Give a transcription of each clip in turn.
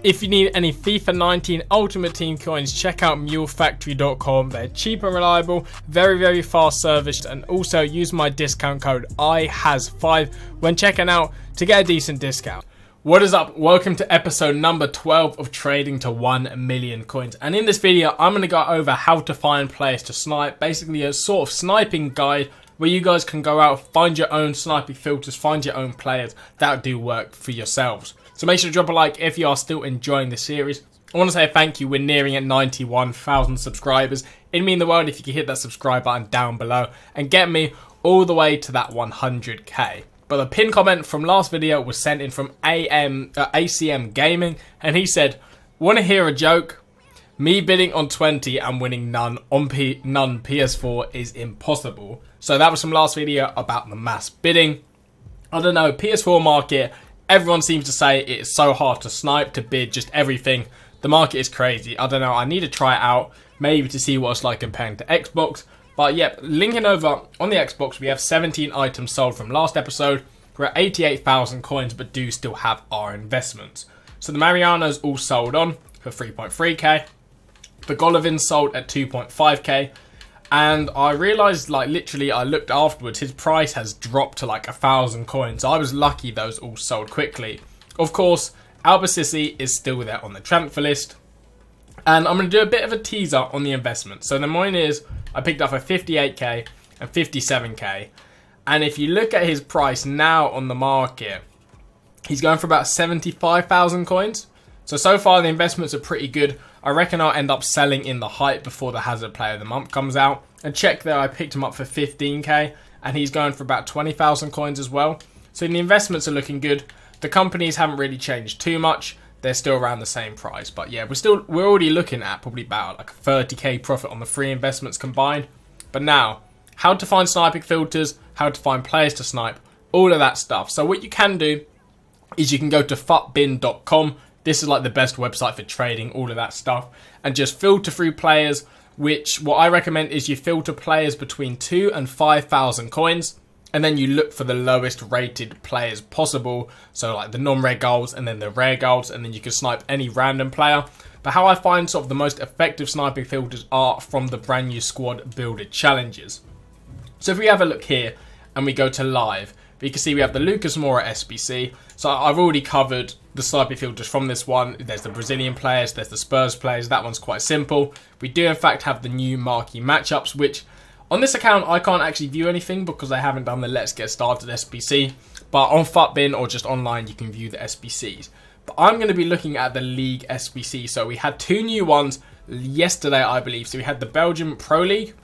If you need any FIFA 19 Ultimate Team coins, check out mulefactory.com. They're cheap and reliable, very fast serviced, and also use my discount code iHaz5 when checking out to get a decent discount. What is up? Welcome to episode number 12 of trading to 1 million coins. And in this video, I'm going to go over how to find players to snipe. Basically a sort of sniping guide where you guys can go out, find your own sniping filters, find your own players that do work for yourselves. So make sure to drop a like if you are still enjoying the series. I want to say thank you. We're nearing at 91,000 subscribers. It'd mean the world if you could hit that subscribe button down below and get me all the way to that 100k. But the pinned comment from last video was sent in from ACM Gaming, and he said, "Want to hear a joke? Me bidding on 20 and winning none on none PS4 is impossible." So that was from last video about the mass bidding. I don't know, PS4 market, everyone seems to say it is so hard to snipe, to bid, just everything. The market is crazy. I don't know, I need to try it out, maybe to see what it's like comparing to Xbox. But yep, linking over on the Xbox, we have 17 items sold from last episode. We're at 88,000 coins, but do still have our investments. So the Mariano's all sold on for 3.3k. The Golovin sold at 2.5k. And I realised, like, literally, I looked afterwards, his price has dropped to like 1,000 coins. I was lucky those all sold quickly. Of course, Albacisi is still there on the transfer list. And I'm going to do a bit of a teaser on the investment. So the mine is, I picked up for 58k and 57k. And if you look at his price now on the market, he's going for about 75,000 coins. So far the investments are pretty good. I reckon I'll end up selling in the hype before the Hazard Player of the Month comes out. And check there, I picked him up for 15k and he's going for about 20,000 coins as well. So the investments are looking good. The companies haven't really changed too much. They're still around the same price. But yeah, we're already looking at probably about like a 30k profit on the three investments combined. But now, how to find sniping filters, how to find players to snipe, all of that stuff. So what you can do is you can go to futbin.com. This is like the best website for trading, all of that stuff. And just filter through players, which what I recommend is you filter players between 2 and 5,000 coins. And then you look for the lowest rated players possible. So like the non-rare golds and then the rare golds. And then you can snipe any random player. But how I find sort of the most effective sniping filters are from the brand new squad builder challenges. So if we have a look here and we go to live, you can see we have the Lucas Moura SBC. So I've already covered the sniping filters from this one. There's the Brazilian players, there's the Spurs players. That one's quite simple. We do in fact have the new marquee matchups, which on this account I can't actually view anything because I haven't done the Let's Get Started SBC. But on Futbin or just online you can view the SBCs. But I'm going to be looking at the League SBC. So we had two new ones yesterday, I believe. So we had the Belgium Pro League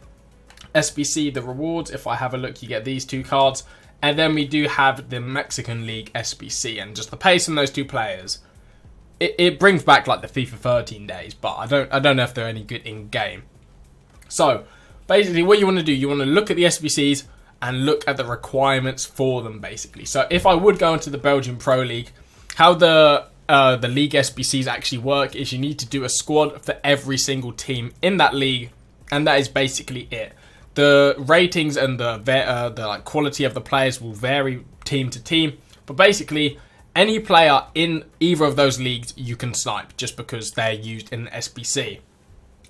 SBC, the rewards. If I have a look, you get these two cards. And then we do have the Mexican League SBC, and just the pace on those two players, it brings back like the FIFA 13 days, but I don't know if they're any good in game. So basically, what you want to do, you want to look at the SBCs and look at the requirements for them. Basically, so if I would go into the Belgian Pro League, how the League SBCs actually work is you need to do a squad for every single team in that league, and that is basically it. The ratings and the like quality of the players will vary team to team, but basically any player in either of those leagues you can snipe just because they're used in the SBC.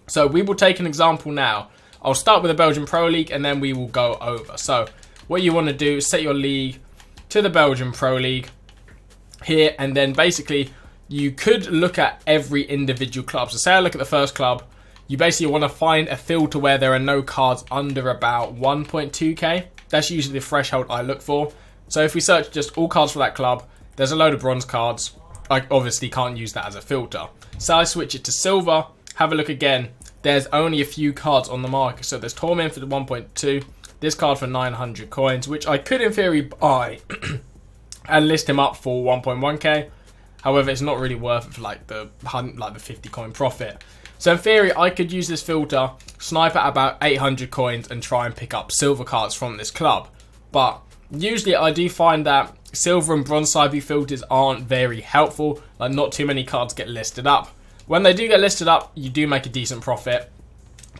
So we will take an example now. I'll start with the Belgian Pro League and then we will go over. So what you want to do is set your league to the Belgian Pro League here, and then basically you could look at every individual club. So say I look at the first club. You basically want to find a filter where there are no cards under about 1.2k. That's usually the threshold I look for. So if we search just all cards for that club, there's a load of bronze cards. I obviously can't use that as a filter. So I switch it to silver. Have a look again. There's only a few cards on the market. So there's Torment for the 1.2. This card for 900 coins, which I could in theory buy and list him up for 1.1k. However, it's not really worth it for like the 50 coin profit. So in theory, I could use this filter, snipe at about 800 coins and try and pick up silver cards from this club. But usually I do find that silver and bronze sniping filters aren't very helpful. Like not too many cards get listed up. When they do get listed up, you do make a decent profit.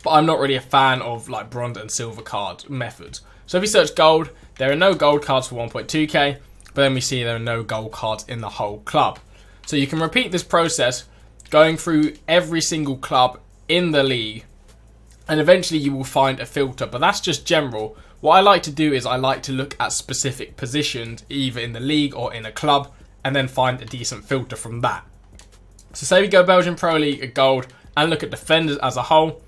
But I'm not really a fan of like bronze and silver card methods. So if you search gold, there are no gold cards for 1.2k. But then we see there are no gold cards in the whole club. So you can repeat this process going through every single club in the league, and eventually you will find a filter, but that's just general. What I like to do is I like to look at specific positions either in the league or in a club and then find a decent filter from that. So say we go Belgian Pro League at gold and look at defenders as a whole.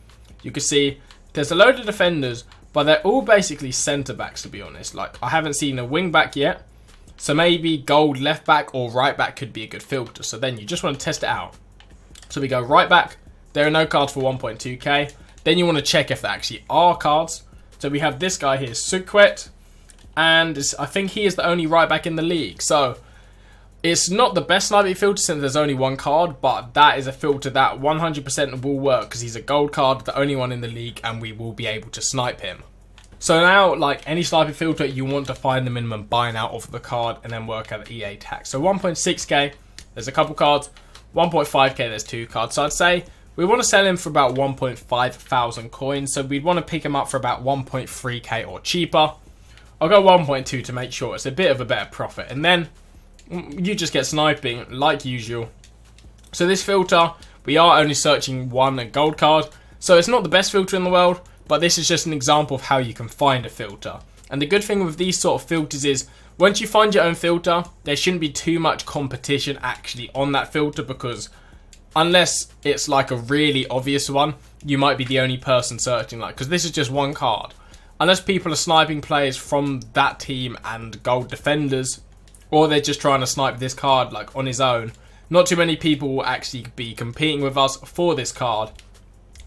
You can see there's a load of defenders, but they're all basically centre backs, to be honest. Like, I haven't seen a wing back yet, so maybe gold left back or right back could be a good filter. So then you just want to test it out. So we go right back, there are no cards for 1.2k. Then you want to check if there actually are cards. So we have this guy here, Sukwet, and I think he is the only right back in the league. So it's not the best sniping filter since there's only one card, but that is a filter that 100% will work because he's a gold card, the only one in the league, and we will be able to snipe him. So now, like any sniping filter, you want to find the minimum buying out of the card and then work out the EA tax. So 1.6k, there's a couple cards. 1.5k, there's 2 cards. So I'd say we want to sell him for about 1.5 thousand coins. So we'd want to pick him up for about 1.3k or cheaper. I'll go 1.2 to make sure it's a bit of a better profit. And then you just get sniping like usual. So this filter, we are only searching one gold card. So it's not the best filter in the world, but this is just an example of how you can find a filter. And the good thing with these sort of filters is once you find your own filter, there shouldn't be too much competition actually on that filter, because unless it's like a really obvious one, you might be the only person searching, like, because this is just one card. Unless people are sniping players from that team and gold defenders, or they're just trying to snipe this card like on his own, not too many people will actually be competing with us for this card.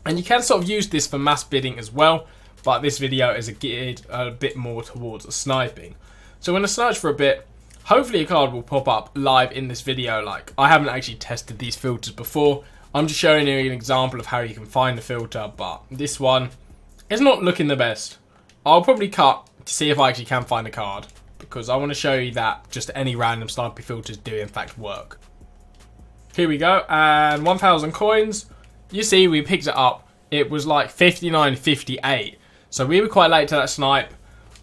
And you can sort of use this for mass bidding as well, but this video is geared a bit more towards sniping. So I'm going to search for a bit. Hopefully a card will pop up live in this video. Like, I haven't actually tested these filters before. I'm just showing you an example of how you can find the filter, but this one is not looking the best. I'll probably cut to see if I actually can find a card, because I want to show you that just any random sniping filters do in fact work. Here we go, and 1,000 coins. You see, we picked it up. It was like 59.58. So we were quite late to that snipe,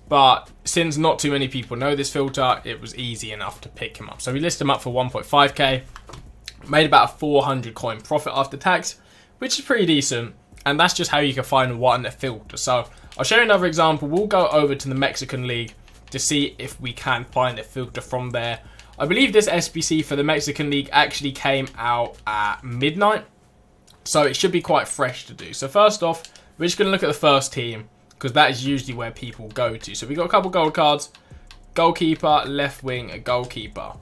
but since not too many people know this filter, it was easy enough to pick him up. So we listed him up for 1.5k, made about a 400 coin profit after tax, which is pretty decent. And that's just how you can find one filter. So I'll show you another example. We'll go over to the Mexican League to see if we can find a filter from there. I believe this SBC for the Mexican League actually came out at midnight, so it should be quite fresh to do. So first off, we're just going to look at the first team, because that is usually where people go to. So we got a couple gold cards, goalkeeper, left wing, a goalkeeper.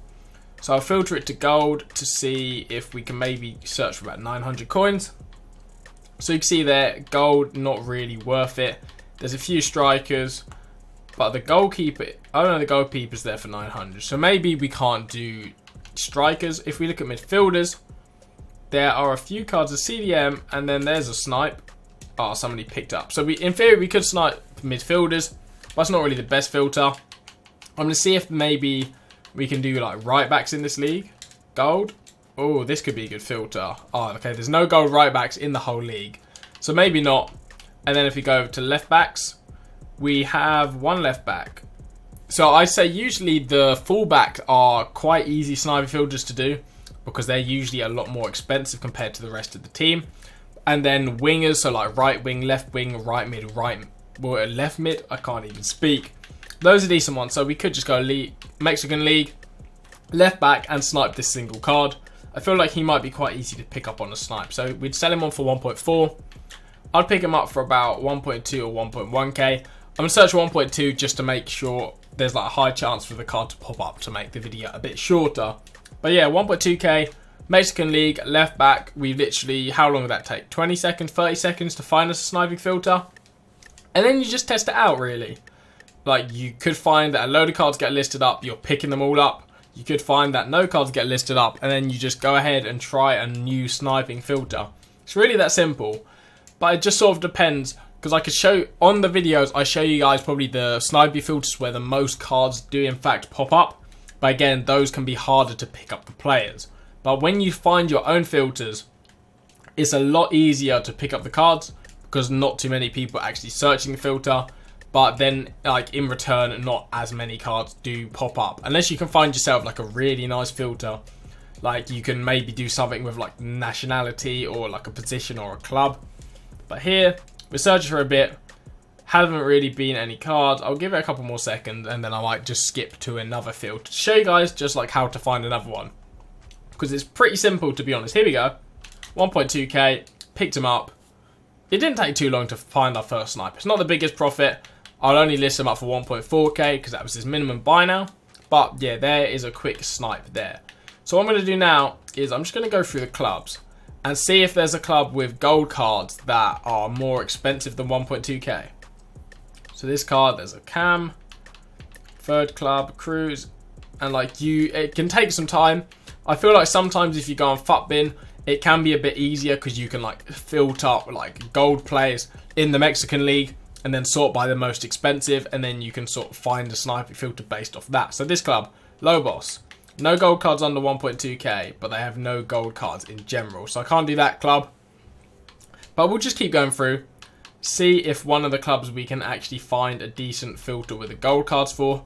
So I'll filter it to gold to see if we can maybe search for about 900 coins. So you can see there, gold, not really worth it. There's a few strikers, but the goalkeeper, I don't know, the goalkeeper's there for 900. So maybe we can't do strikers. If we look at midfielders, there are a few cards of CDM, and then there's a snipe. Oh, somebody picked up. So in theory, we could snipe midfielders, but it's not really the best filter. I'm going to see if maybe we can do like right backs in this league. Gold. Oh, this could be a good filter. Oh, okay, there's no gold right backs in the whole league, so maybe not. And then if we go over to left backs, we have one left back. So I say usually the fullbacks are quite easy sniping filters to do, because they're usually a lot more expensive compared to the rest of the team. And then wingers, so like right wing, left wing, right mid, left mid, I can't even speak. Those are decent ones. So we could just go Mexican League, left back, and snipe this single card. I feel like he might be quite easy to pick up on a snipe. So we'd sell him on for 1.4. I'd pick him up for about 1.2 or 1.1k. I'm going to search 1.2 just to make sure there's like a high chance for the card to pop up to make the video a bit shorter. But yeah, 1.2k, Mexican League, left back. We literally, how long would that take? 20 seconds, 30 seconds to find us a sniping filter. And then you just test it out, really. Like, you could find that a load of cards get listed up, you're picking them all up. You could find that no cards get listed up, and then you just go ahead and try a new sniping filter. It's really that simple. But it just sort of depends, because I could show, on the videos, I show you guys probably the sniping filters where the most cards do in fact pop up. But again, those can be harder to pick up the players. But when you find your own filters, it's a lot easier to pick up the cards, because not too many people are actually searching the filter. But then, like, in return, not as many cards do pop up. Unless you can find yourself like a really nice filter. Like you can maybe do something with like nationality or like a position or a club. But here, we're searching for a bit. Haven't really been any cards. I'll give it a couple more seconds and then I might just skip to another field to show you guys just like how to find another one. Because it's pretty simple, to be honest. Here we go. 1.2k, picked him up. It didn't take too long to find our first sniper. It's not the biggest profit. I'll only list him up for 1.4k because that was his minimum buy now. But yeah, there is a quick snipe there. So what I'm going to do now is I'm just going to go through the clubs and see if there's a club with gold cards that are more expensive than 1.2k. So this card, there's a cam, third club, cruise, and like it can take some time. I feel like sometimes if you go on FUTBin, it can be a bit easier because you can like filter like gold players in the Mexican League and then sort by the most expensive, and then you can sort of find a sniper filter based off that. So this club, Lobos, no gold cards under 1.2k, but they have no gold cards in general. So I can't do that club. But we'll just keep going through, see if one of the clubs we can actually find a decent filter with the gold cards for.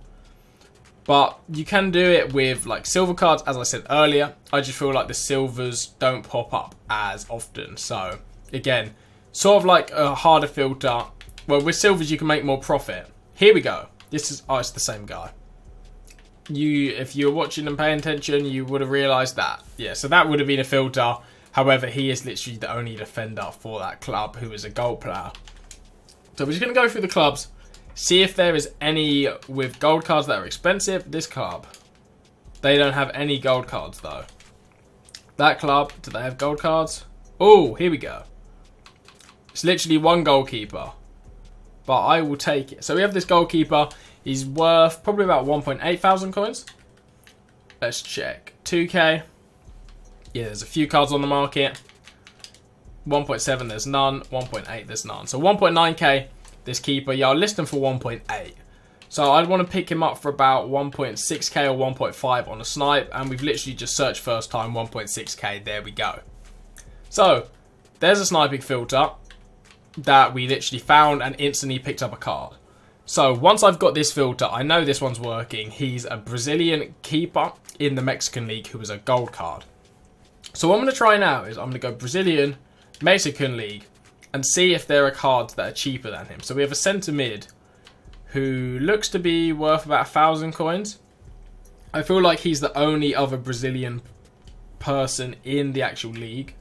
But you can do it with like silver cards, as I said earlier. I just feel like the silvers don't pop up as often. So again, sort of like a harder filter. Well, with silvers you can make more profit. Here we go. This is, oh, it's the same guy. If you were watching and paying attention, you would have realised that. Yeah, so that would have been a filter. However, he is literally the only defender for that club who is a gold player. So we're just going to go through the clubs. See if there is any with gold cards that are expensive. This club, they don't have any gold cards though. That club, do they have gold cards? Oh, here we go. It's literally one goalkeeper, but I will take it. So we have this goalkeeper. He's worth probably about 1.8 thousand coins. Let's check. 2k. Yeah, there's a few cards on the market. 1.7, there's none. 1.8, there's none. So 1.9k. This keeper, yeah, I'll list him for 1.8. So I'd want to pick him up for about 1.6k or 1.5 on a snipe. And we've literally just searched first time 1.6k. There we go. So there's a sniping filter that we literally found and instantly picked up a card. So once I've got this filter, I know this one's working. He's a Brazilian keeper in the Mexican League who is a gold card. So what I'm going to try now is I'm going to go Brazilian, Mexican League, and see if there are cards that are cheaper than him. So we have a centre mid who looks to be worth about 1,000 coins. I feel like he's the only other Brazilian person in the actual league.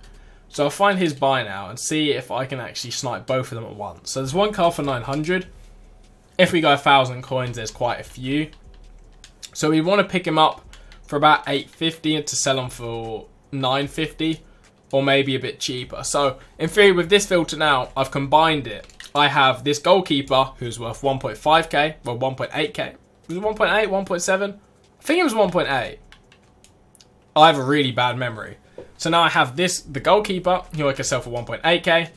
So I'll find his buy now and see if I can actually snipe both of them at once. So there's one card for 900. If we go 1,000 coins, there's quite a few. So we want to pick him up for about 850 to sell him for 950. Or maybe a bit cheaper. So in theory with this filter now, I've combined it. I have this goalkeeper who's worth 1.5k, well 1.8k. Was it 1.8, 1.7? I think it was 1.8. I have a really bad memory. So now I have the goalkeeper who I could sell for 1.8k.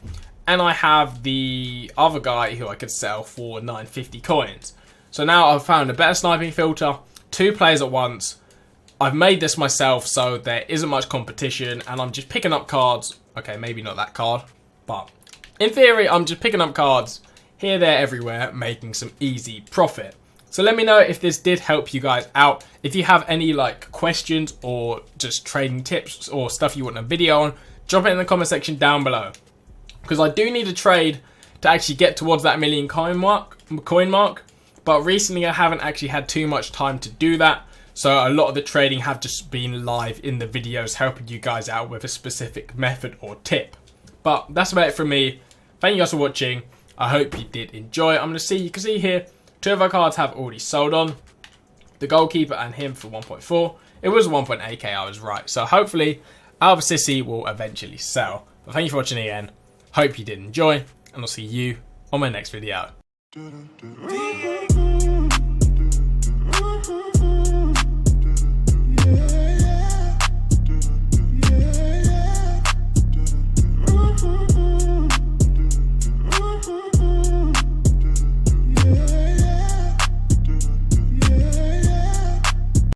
And I have the other guy who I could sell for 950 coins. So now I've found a better sniping filter. 2 players at once. I've made this myself, so there isn't much competition, and I'm just picking up cards. Okay, maybe not that card, but in theory, I'm just picking up cards here, there, everywhere, making some easy profit. So let me know if this did help you guys out. If you have any like questions or just trading tips or stuff you want a video on, drop it in the comment section down below. Because I do need a trade to actually get towards that million coin mark, but recently I haven't actually had too much time to do that. So a lot of the trading have just been live in the videos helping you guys out with a specific method or tip. But that's about it from me. Thank you guys for watching. I hope you did enjoy. I'm going to see, you can see here, 2 of our cards have already sold on. The goalkeeper and him for 1.4. It was 1.8k, I was right. So hopefully, our Sissy will eventually sell. But thank you for watching again. Hope you did enjoy. And I'll see you on my next video.